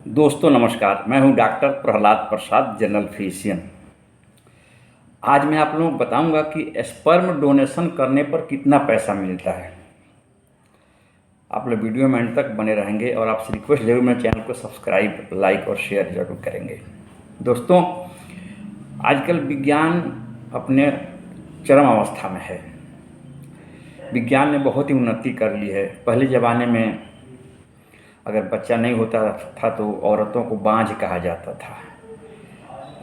दोस्तों नमस्कार, मैं हूं डॉक्टर प्रहलाद प्रसाद, जनरल फिजिशियन। आज मैं आप लोगों को बताऊंगा कि स्पर्म डोनेशन करने पर कितना पैसा मिलता है। आप लोग वीडियो में अंत तक बने रहेंगे और आपसे रिक्वेस्ट जरूर मेरे चैनल को सब्सक्राइब, लाइक और शेयर जरूर करेंगे। दोस्तों, आजकल विज्ञान अपने चरम अवस्था में है। विज्ञान ने बहुत ही उन्नति कर ली है। पहले ज़माने में अगर बच्चा नहीं होता था तो औरतों को बांझ कहा जाता था,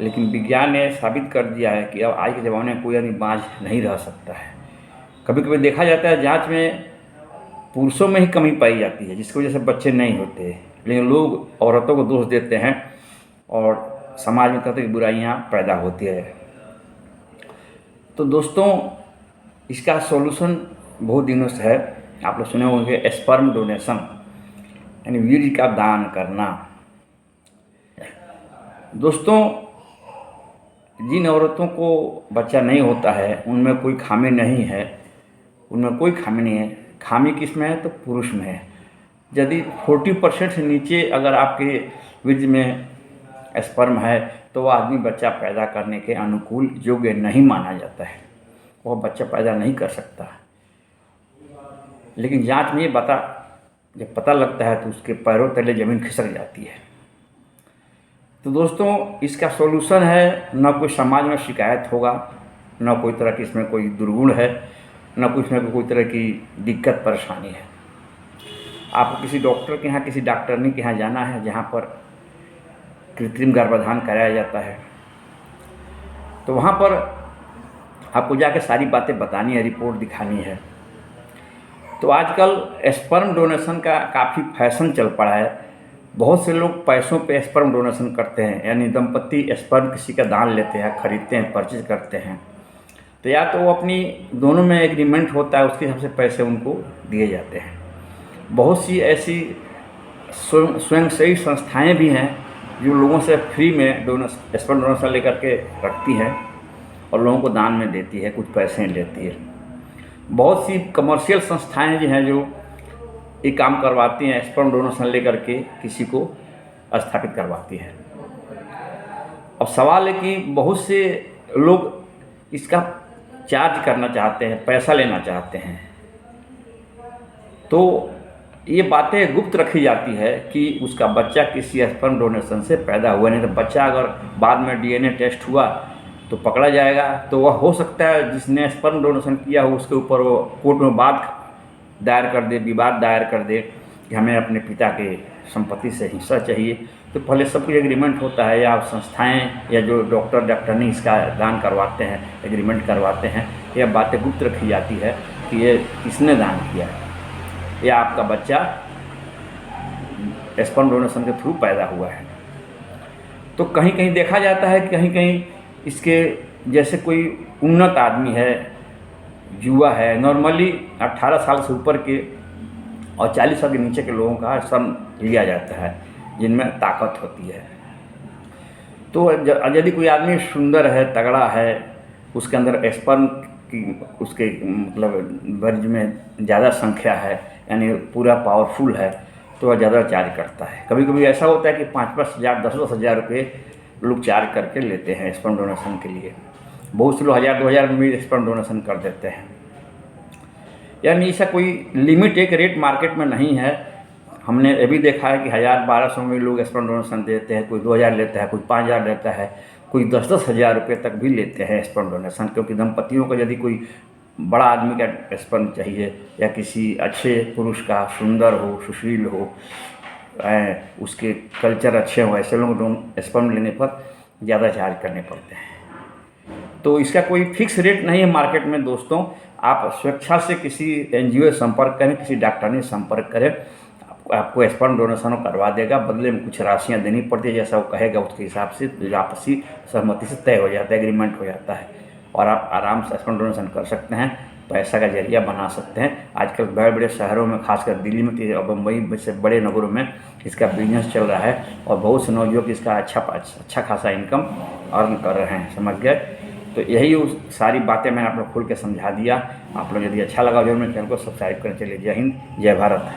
लेकिन विज्ञान ने साबित कर दिया है कि अब आज के ज़माने में कोई आदमी बांझ नहीं रह सकता है। कभी कभी देखा जाता है जांच में पुरुषों में ही कमी पाई जाती है, जिसकी वजह से बच्चे नहीं होते, लेकिन लोग औरतों को दोष देते हैं और समाज में तरह तरह की बुराइयाँ पैदा होती है। तो दोस्तों, इसका सॉल्यूशन बहुत दिनों से है। आप लोग सुने होंगे स्पर्म डोनेशन, यानी वीर्य का दान करना। दोस्तों, जिन औरतों को बच्चा नहीं होता है उनमें कोई खामी नहीं है, उनमें कोई खामी नहीं है। खामी किस में है? तो पुरुष में है। यदि 40% से नीचे अगर आपके वीर्य में स्पर्म है तो वह आदमी बच्चा पैदा करने के अनुकूल योग्य नहीं माना जाता है, वह बच्चा पैदा नहीं कर सकता। लेकिन जांच में जब पता लगता है तो उसके पैरों तले ज़मीन खिसक जाती है। तो दोस्तों, इसका सॉल्यूशन है, न कोई समाज में शिकायत होगा, न कोई तरह की इसमें कोई दुर्गुण है, न कुछ में कोई तरह की दिक्कत परेशानी है। आपको किसी डॉक्टर के यहाँ, किसी डॉक्टरनी के यहाँ जाना है जहाँ पर कृत्रिम गर्भाधान कराया जाता है, तो वहाँ पर आपको जाकर सारी बातें बतानी है, रिपोर्ट दिखानी है। तो आजकल स्पर्म डोनेशन का काफ़ी फैशन चल पड़ा है। बहुत से लोग पैसों पे स्पर्म डोनेशन करते हैं, यानी दंपति स्पर्म किसी का दान लेते हैं, खरीदते हैं, परचेज करते हैं। तो या तो वो अपनी दोनों में एग्रीमेंट होता है, उसके हिसाब से पैसे उनको दिए जाते हैं। बहुत सी ऐसी स्वयंसेवी संस्थाएं भी हैं जो लोगों से फ्री में स्पर्म डोनेशन लेकर के रखती हैं और लोगों को दान में देती है, कुछ पैसे लेती है। बहुत सी कमर्शियल संस्थाएं जो हैं जो ये काम करवाती हैं, स्पर्म डोनेशन लेकर के किसी को स्थापित करवाती हैं। अब सवाल है कि बहुत से लोग इसका चार्ज करना चाहते हैं, पैसा लेना चाहते हैं। तो ये बातें गुप्त रखी जाती है कि उसका बच्चा किसी स्पर्म डोनेशन से पैदा हुआ, नहीं तो बच्चा अगर बाद में डीएनए टेस्ट हुआ तो पकड़ा जाएगा। तो वह हो सकता है जिसने स्पर्म डोनेशन किया हो उसके ऊपर वो कोर्ट में विवाद दायर कर दे कि हमें अपने पिता के संपत्ति से हिस्सा चाहिए। तो पहले सब कुछ एग्रीमेंट होता है, या संस्थाएं या जो डॉक्टरनी इसका दान करवाते हैं, एग्रीमेंट करवाते हैं। यह बातें गुप्त रखी जाती है कि ये किसने दान किया है, या आपका बच्चा स्पर्म डोनेशन के थ्रू पैदा हुआ है। तो कहीं कहीं देखा जाता है, कहीं कहीं इसके जैसे कोई उन्नत आदमी है, युवा है, नॉर्मली 18 साल से ऊपर के और 40 साल के नीचे के लोगों का स्पर्म लिया जाता है जिनमें ताकत होती है। तो यदि कोई आदमी सुंदर है, तगड़ा है, उसके अंदर स्पर्म की उसके मतलब वीर्य में ज़्यादा संख्या है, यानी पूरा पावरफुल है, तो वह ज़्यादा चार्ज करता है। कभी कभी ऐसा होता है कि 5-5 हज़ार 10-10 हज़ार रुपये लोग चार्ज करके लेते हैं स्पर्म डोनेशन के लिए। बहुत से लोग 1000-2000 में भी स्पर्म डोनेशन कर देते हैं। यानी ऐसा कोई लिमिट, एक रेट मार्केट में नहीं है। हमने ये भी देखा है कि 1000-1200 में लोग स्पर्म डोनेशन देते हैं, कोई 2000 लेता है, कोई 5000 लेता है, कोई 10-10 हज़ार रुपये तक भी लेते हैं स्पर्म डोनेशन। क्योंकि दंपतियों को यदि कोई बड़ा आदमी का स्पर्म चाहिए या किसी अच्छे पुरुष का, सुंदर हो, सुशील हो, उसके कल्चर अच्छे हो, ऐसे लोगों को स्पर्म लेने पर ज़्यादा चार्ज करने पड़ते हैं। तो इसका कोई फिक्स रेट नहीं है मार्केट में। दोस्तों, आप स्वेच्छा से किसी एनजीओ से संपर्क करें, किसी डॉक्टर से संपर्क करें, आपको स्पर्म डोनेशन करवा देगा। बदले में कुछ राशियाँ देनी पड़ती है, जैसा वो कहेगा उसके हिसाब से आपसी सहमति से तय हो जाता है, एग्रीमेंट हो जाता है, और आप आराम से स्पर्म डोनेशन कर सकते हैं, पैसा का जरिया बना सकते हैं। आजकल बड़े बड़े शहरों में, खासकर दिल्ली में और बम्बई जैसे बड़े नगरों में इसका बिजनेस चल रहा है और बहुत से नौजवान इसका अच्छा खासा इनकम अर्न कर रहे हैं, समझ गए। तो यही सारी बातें मैंने आप लोग खुल के समझा दिया। आप लोग यदि अच्छा लगा जरूर मेरे चैनल को सब्सक्राइब करें। चलिए, जय हिंद, जय भारत।